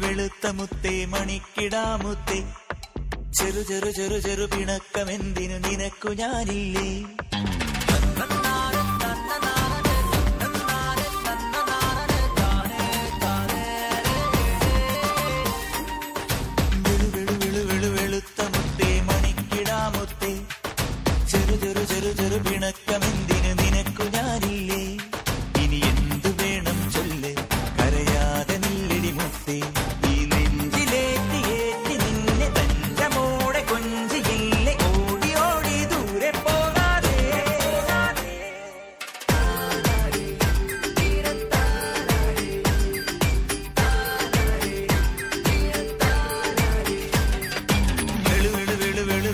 വെളുത്ത മുത്തേ മണിക്കിടാമുത്തേ ചെറു ചെറു ചെറു ചെറു പിണക്കമെന്തിനു നിനക്കു ഞാനില്ലേ വെളുത്ത മുത്തേ മണിക്കിടാമുത്തേ ചെറു ചെറു ചെറു ചെറു പിണക്കമെന്തിനു നിനക്കു ഞാനില്ലേ ഇനി എന്തു വേണം ചൊല്ല് കരയാതെ നില്ലടി മുത്തേ ഈ നെഞ്ചിലേറ്റി ഏറ്റി നിന്നെ തഞ്ചമോടെ കൊഞ്ചിയില്ലേ ഓടി ഓടി ദൂരെ പോകാതെ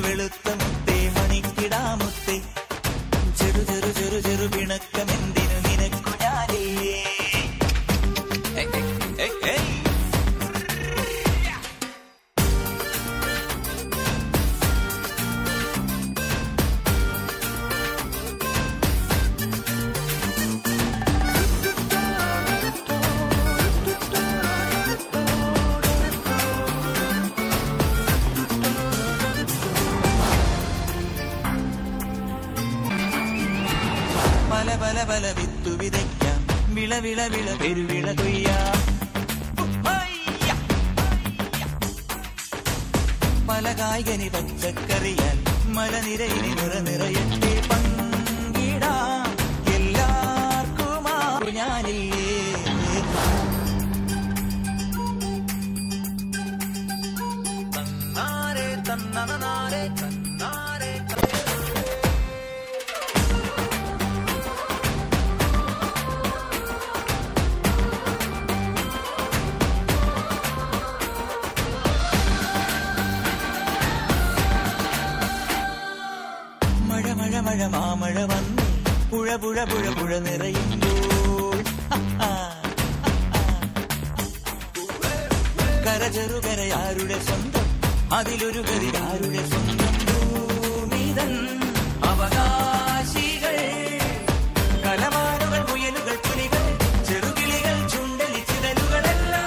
വെളുത്ത മുത്തേ മണിക്കിടാമുത്തേ ചെറു ചെറു ചെറു ചെറു പിണക്കമെന്തിനു നിനക്കു ഞാനില്ലേ പല വിത്തു വിതയ്ക്കാം വിള പെരുവിള കൊയ്യാം പല കായ്കനി പച്ചക്കറിയാൽ മലനിരയിനി നിറയട്ടെ പങ്കിടാം എല്ലാവർക്കുമാ ഞാനില്ലേ തന്നാരെ തന്നാരെ തന്നാരെ മഴ മാമഴ വന്നു പുഴ പുഴ പുഴ പുഴ നിറയുമ്പോൾ കരചെറുകരയാരുടെ സ്വന്തം അതിലൊരു കരയാരുടെ സ്വന്തം ഭൂമിതൻ അവകാശികൾ കലമാനുകൾ മുയലുകൾ പുലികൾ ചെറുകിളികൾ ചുണ്ടലി ചിതലുകളെല്ലാം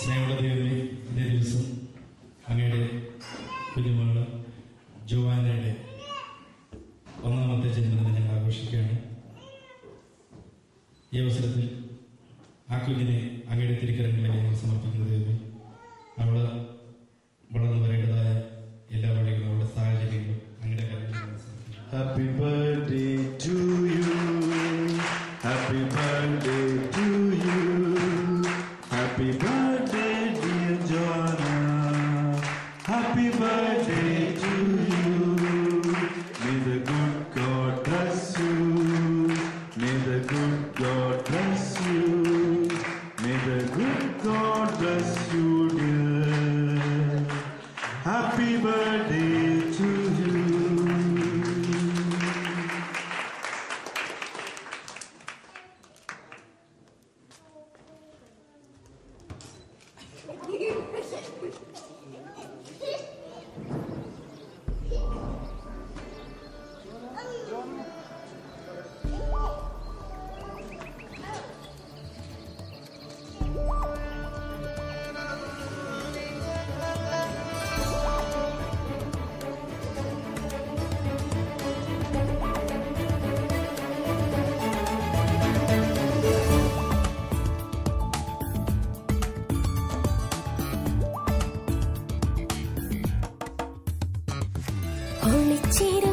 സ്നേഹമുള്ള ദൈവമേ, ഇതേ ദിവസം അങ്ങയുടെ കുഞ്ഞുമകള് ജോവാനയുടെ 1ാമത്തെ ജന്മദിനം ഞങ്ങൾ ആഘോഷിക്കുകയാണ്. ഈ അവസരത്തിൽ ആ കുഞ്ഞിനെ അങ്ങയുടെ തിരുക്കരങ്ങളിലേക്ക് ഞങ്ങൾ സമർപ്പിക്കുന്ന ദൈവമേ, അവള് വളർന്നു വരേണ്ടതായ എല്ലാ വഴികളും അവളുടെ സാഹചര്യങ്ങളും അങ്ങയുടെ കരങ്ങളിൽ സമർപ്പിക്കുന്നു. Happy birthday to you, happy birthday to you, happy birthday dear Joanna, happy birthday to you. May the good God bless you, may the good God bless you, may the good God bless you dear. Happy birthday to you. ചേരും